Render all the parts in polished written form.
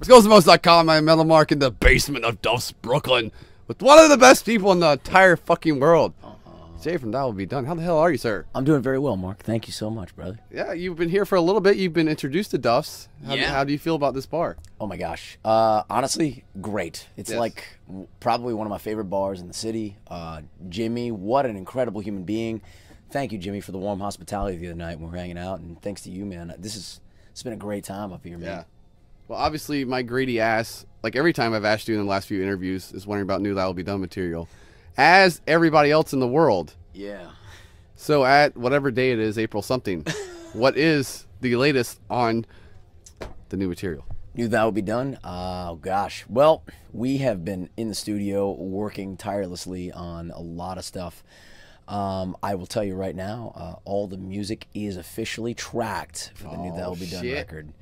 Cosmos.com. I'm Metal Mark in the basement of Duff's, Brooklyn, with one of the best people in the entire fucking world. Jay from That Will Be Done. How the hell are you, sir? I'm doing very well, Mark. Thank you so much, brother. Yeah, you've been here for a little bit. You've been introduced to Duff's. How do you feel about this bar? Oh my gosh. Honestly, great. It's like probably one of my favorite bars in the city. Jimmy, what an incredible human being. Thank you, Jimmy, for the warm hospitality the other night when we were hanging out, and thanks to you, man. It's been a great time up here, man. Yeah. Well, obviously, my greedy ass, like every time I've asked you in the last few interviews, is wondering about new That Will Be Done material, as everybody else in the world. Yeah. So at whatever day it is, April something, what is the latest on the new material? New That Will Be Done? Oh, gosh. Well, we have been in the studio working tirelessly on a lot of stuff. I will tell you right now, all the music is officially tracked for the new That Will Be Done record.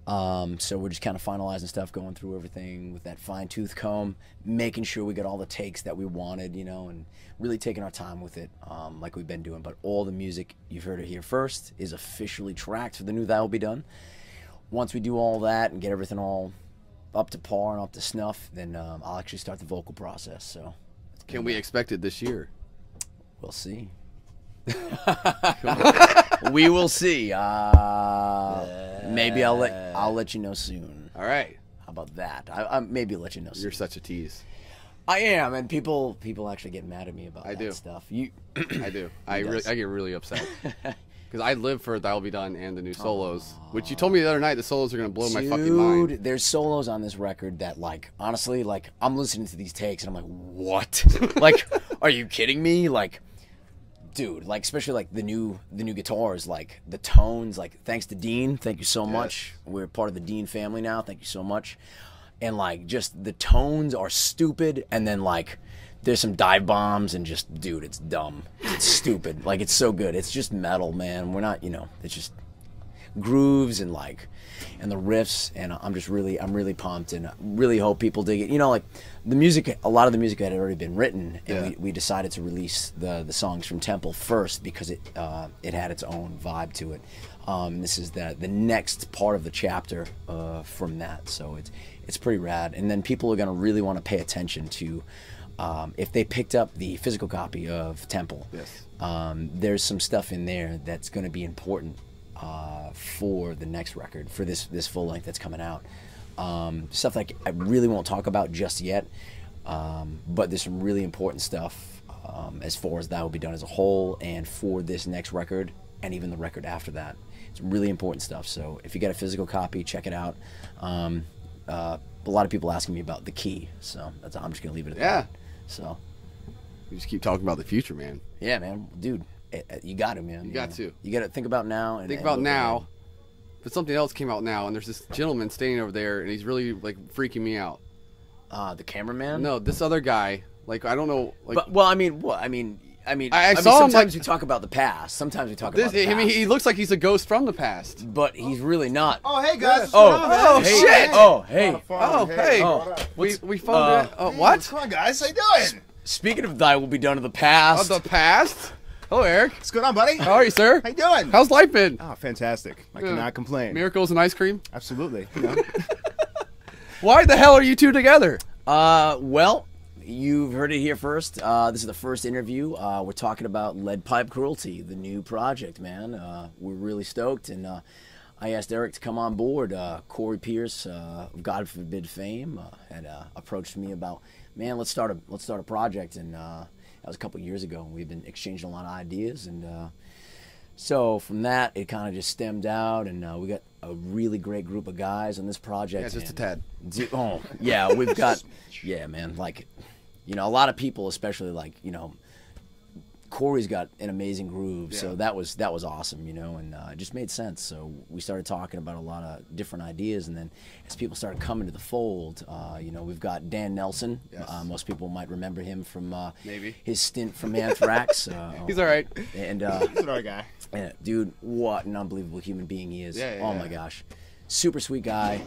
So we're just kind of finalizing stuff, going through everything with that fine-tooth comb, making sure we got all the takes that we wanted, you know, and really taking our time with it, like we've been doing. But all the music, you've heard it here first, is officially tracked for the new That Will Be Done. Once we do all that and get everything all up to par and up to snuff, then I'll actually start the vocal process. So can we expect it this year? We'll see. We will see. Maybe I'll let you know soon. All right. How about that? I maybe let you know soon. You're such a tease. I am, and people actually get mad at me about that stuff. I do. I get really upset because I live for That Will Be Done and the new solos, which you told me the other night the solos are gonna blow my fucking mind. Dude, there's solos on this record that, like, honestly, like, I'm listening to these takes and I'm like, what? Like, are you kidding me? Like, dude, like, especially like the new guitars, like the tones, like, thanks to Dean, thank you so much. We're part of the Dean family now, thank you so much. And like, just the tones are stupid, and then like there's some dive bombs, and just, dude, it's dumb, it's stupid, like, it's so good. It's just metal, man. We're not, you know, it's just grooves and like, and the riffs, and I'm really pumped, and I really hope people dig it. You know, like, the music, a lot of the music had already been written, and we decided to release the songs from Temple first because it had its own vibe to it. This is the next part of the chapter from that, so it's pretty rad. And then people are gonna really want to pay attention to, if they picked up the physical copy of Temple, there's some stuff in there that's gonna be important for the next record, for this full length that's coming out. Stuff like I really won't talk about just yet, but there's some really important stuff as far as That Will Be Done as a whole, and for this next record, and even the record after that. It's really important stuff. So if you get a physical copy, check it out. A lot of people asking me about the key, so I'm just gonna leave it at that. So you just keep talking about the future, man. Yeah, man, dude. You got to, man. You got to. You got to think about now. And think about now. But something else came out now, and there's this gentleman standing over there, and he's really, like, freaking me out. The cameraman? No, this other guy. Like, I don't know. Like, but, well, I mean, what? I mean, I saw him. Sometimes we talk about the past. Sometimes we talk about the past. I mean, he looks like he's a ghost from the past. But he's really not. Oh, hey, guys. Oh, hey, shit. Oh, hey. Oh, hey. Oh, we phoned it. What? Come on, guys. How you doing? Speaking of That Will Be Done in the past. Of the past? Hello, Eric. What's going on, buddy? How are you, sir? How you doing? How's life been? Oh, fantastic. I cannot complain. Miracles and ice cream? Absolutely. You know. Why the hell are you two together? Well, you've heard it here first. This is the first interview. We're talking about Lead Pipe Cruelty, the new project, man. We're really stoked, and I asked Eric to come on board. Corey Pierce, of God Forbid fame, had approached me about, man, let's start a project, and that was a couple years ago. We've been exchanging a lot of ideas, and so from that, it kind of just stemmed out, and we got a really great group of guys on this project. Yeah, just a tad. Oh, yeah, we've got, yeah, man, like, you know, a lot of people, especially, like, you know, Corey's got an amazing groove, so that was awesome, you know, and it just made sense. So we started talking about a lot of different ideas, and then as people started coming to the fold, you know, we've got Dan Nelson. Most people might remember him from maybe his stint from Anthrax. He's all right, and he's an alright guy. Yeah, dude, what an unbelievable human being he is. My gosh, super sweet guy.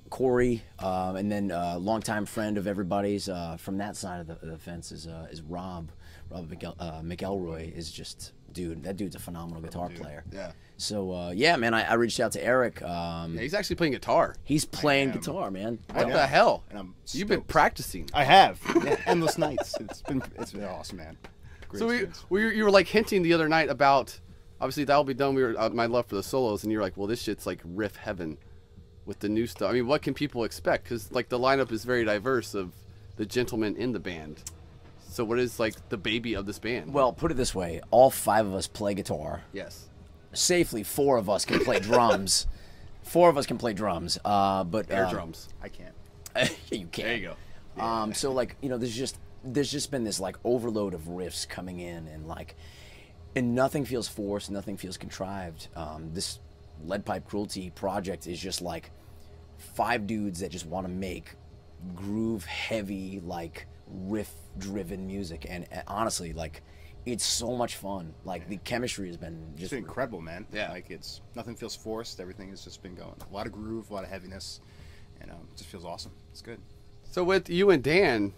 Corey, and then a longtime friend of everybody's from that side of the fence is Rob McElroy is just dude, that dude's a phenomenal guitar player. Yeah. So yeah, man, I reached out to Eric. Yeah, he's actually playing guitar. He's playing guitar, man. What the hell? And I'm You've been stoked. practicing. I have. Yeah, endless nights. It's been awesome, man. Great So experience. you were like hinting the other night about, obviously that'll be done. We were my love for the solos, and you're like, well, this shit's like riff heaven with the new stuff. I mean, what can people expect? Because like the lineup is very diverse of the gentlemen in the band. So what is like the baby of this band? Well, put it this way: all 5 of us play guitar. Yes. Safely, 4 of us can play drums. 4 of us can play drums. But Air drums. I can't. you can. There you go. So like, you know, there's just been this like overload of riffs coming in, and nothing feels forced, nothing feels contrived. This Lead Pipe Cruelty project is just like 5 dudes that just want to make groove heavy, like riff driven music, and honestly, like, it's so much fun. Like the chemistry has been It's just been incredible, man. Yeah. Like nothing feels forced. Everything has just been going. A lot of groove, a lot of heaviness, and it just feels awesome. It's good. So with you and Dan,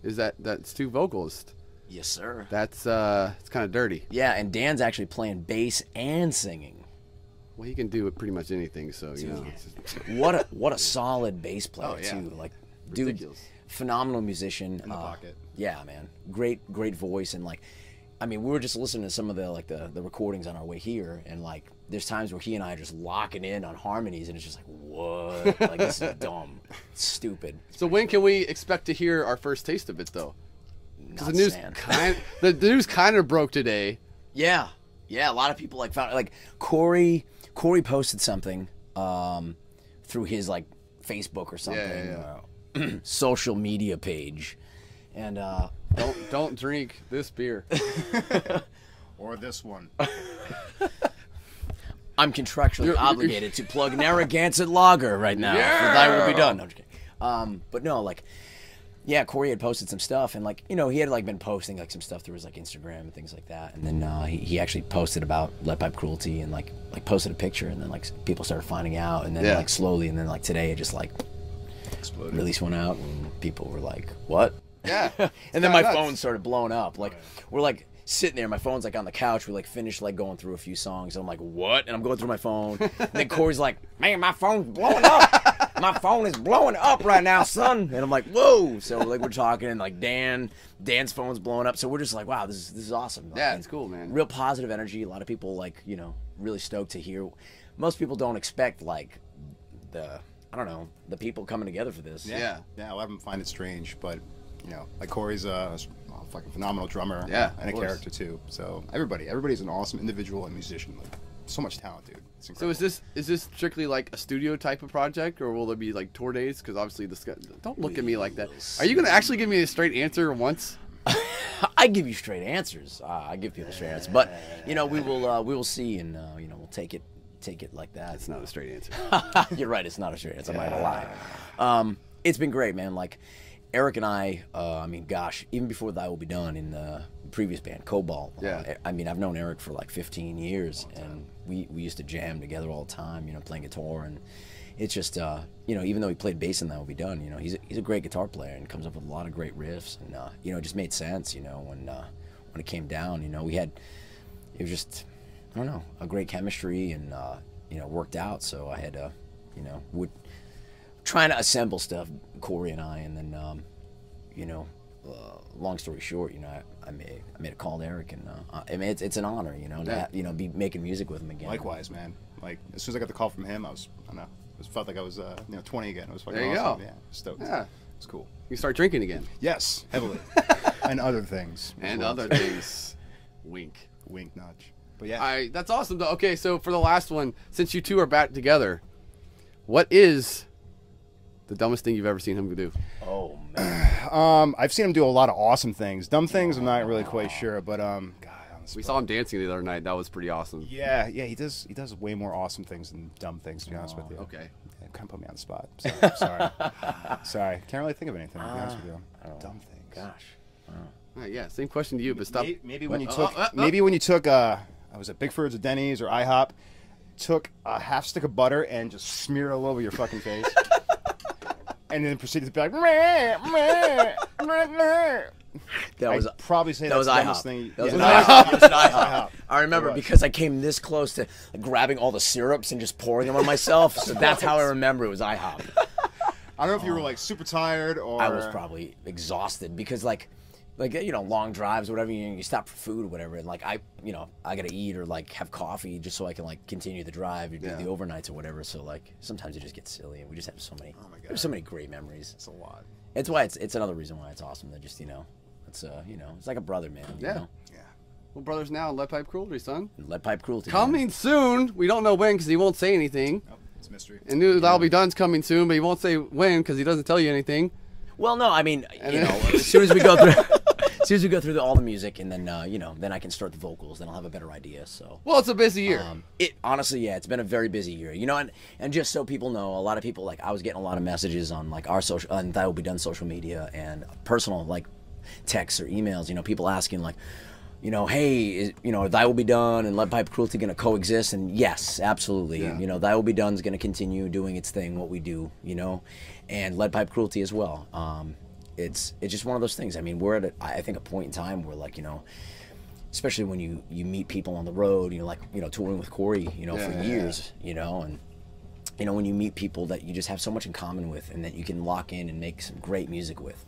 is that's 2 vocalists? yes, sir. That's it's kind of dirty. Yeah, and Dan's actually playing bass and singing. Well, he can do pretty much anything. So you know. it's just- What a solid bass player Oh, yeah. too. Like, dude, Ridiculous. phenomenal musician. In the pocket. Yeah, man, great voice, and like, I mean, we were just listening to some of the recordings on our way here, and like, there's times where he and I are just locking in on harmonies, and it's just like, what? Like, this is dumb, stupid. So when can we expect to hear our first taste of it, though? Because Not the news saying. the news kind of broke today. Yeah, a lot of people like found like Corey posted something through his like Facebook or something, social media page, and Don't drink this beer. Or this one. I'm contractually You're- obligated to plug Narragansett Lager right now. Yeah! For that will be done. No, I'm just kidding. But no, like, yeah, Corey had posted some stuff, and like, you know, he had like been posting like some stuff through his like Instagram and things like that, and then he actually posted about Lead Pipe Cruelty and like posted a picture, and then like people started finding out, and then Yeah. like slowly, and then like today it just like Exploded. released one out, and people were like, what? Yeah. And then my nuts. phone started blowing up. Like, we're like sitting there, my phone's like on the couch. We like finished like going through a few songs. And I'm like, what? And I'm going through my phone. And then Corey's like, man, my phone's blowing up. My phone is blowing up right now, son. And I'm like, whoa. So like we're talking, and like Dan's phone's blowing up. So we're just like, wow, this is awesome. Like, Yeah, it's cool, man. Real positive energy. A lot of people like, you know, really stoked to hear. Most people don't expect like I don't know, the people coming together for this. Yeah. Yeah, a lot of them find it strange, but, you know, like Corey's a fucking phenomenal drummer. Yeah, and a of course. character, too. So everybody's an awesome individual and musician. Like, so much talent, dude. It's So incredible. is this strictly like a studio type of project, or will there be like tour days? Because obviously don't look at me like that. Are you gonna actually give me a straight answer once? I give you straight answers. I give people straight answers, but you know, we will see, and you know, we'll take it like that. It's not a straight answer. You're right. It's not a straight answer. I'm not gonna lie. It's been great, man. Like Eric and I mean, gosh, even before That Will Be Done in the previous band, Cobalt. Yeah. I mean, I've known Eric for like 15 years, and we used to jam together all the time. You know, playing guitar, and it's just you know, even though he played bass in That Will Be Done, you know, he's a great guitar player and comes up with a lot of great riffs, and you know, it just made sense. You know, when it came down, you know, it was just, I don't know, a great chemistry, and you know, worked out. So I had to, you know, trying to assemble stuff, Corey and I, and then you know, long story short, you know, I made a call to Eric, and I mean, it's an honor, you know, to you know, be making music with him again. Likewise, man. Like, as soon as I got the call from him, I don't know, it felt like I was, you know, 20 again. It was fucking There you awesome. go. Yeah, stoked. Yeah. It's cool. You start drinking again. Yes, heavily. And other things. as And well. other things. Wink. Wink, nudge. But yeah. That's awesome though. Okay, so for the last one, since you two are back together, what is the dumbest thing you've ever seen him do? Oh man. I've seen him do a lot of awesome things. Dumb things, I'm not really quite sure, but God, on the We spot. saw him dancing the other night. That was pretty awesome. Yeah, he does way more awesome things than dumb things, to be honest with you. Okay. Yeah, kind of put me on the spot. Sorry. Sorry. Can't really think of anything, to be honest with you. Dumb things. Gosh. All right, yeah, same question to you, but stop. Maybe when you Oh, took oh, oh. maybe when you took was it Bigford's or Denny's or IHOP, took a half stick of butter and just smear it all over your fucking face. And then proceeded to be like, meh, meh, meh, meh. That was I'd probably say that was that's the dumbest IHOP. thing. That was Yeah, IHOP. It was an IHOP. IHOP. I remember It was. because I came this close to grabbing all the syrups and just pouring them on myself. So that's how I remember it was IHOP. I don't know if you were like super tired or I was probably exhausted because like long drives or whatever, you stop for food or whatever, and like I gotta eat or like have coffee just so I can like continue the drive or do the overnights or whatever. So like sometimes it just gets silly, and we just have so many. Oh my God. There's so many great memories. It's a lot. It's why it's another reason why it's awesome that just it's it's like a brother, man. You know? Yeah. Well, brothers now, Lead Pipe Cruelty, son. Lead Pipe Cruelty. Coming soon. We don't know when because he won't say anything. Oh, it's a mystery. And That'll Be Done's coming soon, but he won't say when because he doesn't tell you anything. Well, no, I mean, as soon as we go through, all the music, and then then I can start the vocals, then I'll have a better idea. So. Well, it's a busy year. It honestly, yeah, it's been a very busy year. And just so people know, a lot of people I was getting a lot of messages on like our social and That Will Be Done social media and personal like texts or emails. People asking like, hey, That Will Be Done and Lead Pipe Cruelty going to coexist? And yes, absolutely. Yeah. That Will Be Done is going to continue doing its thing, what we do, and Lead Pipe Cruelty as well. It's just one of those things. I mean, we're at I think a point in time where like especially when you meet people on the road, touring with Corey, for years, and when you meet people that you just have so much in common with and that you can lock in and make some great music with.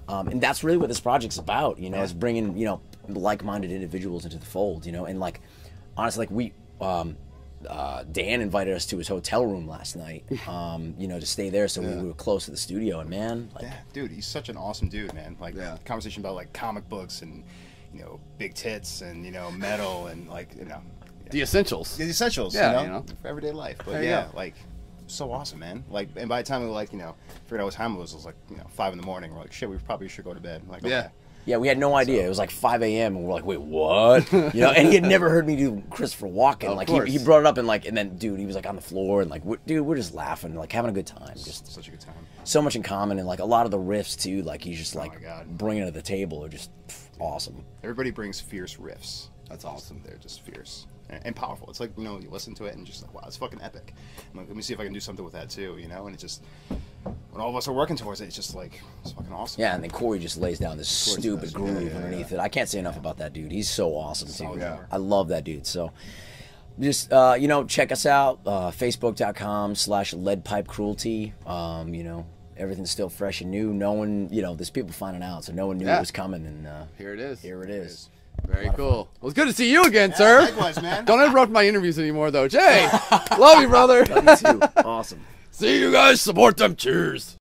And that's really what this project's about, is bringing, like-minded individuals into the fold, and like, honestly, like Dan invited us to his hotel room last night, to stay there so we were close to the studio, and man, like, yeah, dude, he's such an awesome dude, man. Like, conversation about like comic books and, big tits and, metal and like, The essentials. the essentials, Yeah, for everyday life. But There you yeah, go. like, so awesome, man. Like, and by the time we like, figured out what time it was like, 5 in the morning. We're like, shit, we probably should go to bed. Like, Yeah. okay. yeah, we had no idea. It was like 5 a.m. and we're like, wait, what? And he had never heard me do Christopher Walken. Of Like course. he brought it up and then, dude, he was like on the floor and like, we're just laughing, like having a good time. Just Such a good time. so much in common, and like a lot of the riffs too. Like he's just my like God. bringing it to the table are just awesome. Everybody brings fierce riffs. That's awesome. They're just fierce and powerful. It's like, you listen to it and just like, wow, it's fucking epic. I'm like, let me see if I can do something with that too, and it just, when all of us are working towards it, it's just like, it's fucking awesome. Yeah, and then Corey just lays down this stupid does. groove Yeah. underneath it. I can't say enough about that dude. He's so awesome too. Yeah. I love that dude. So just check us out, facebook.com/Lead Pipe Cruelty. Everything's still fresh and new. No one, there's people finding out, so no one knew it was coming, and Here it is. here it is. Very cool. Well, it's good to see you again, sir. Likewise, man. Don't interrupt my interviews anymore, though. Jay, love you, brother. Love you too. Awesome. See you guys. Support them. Cheers.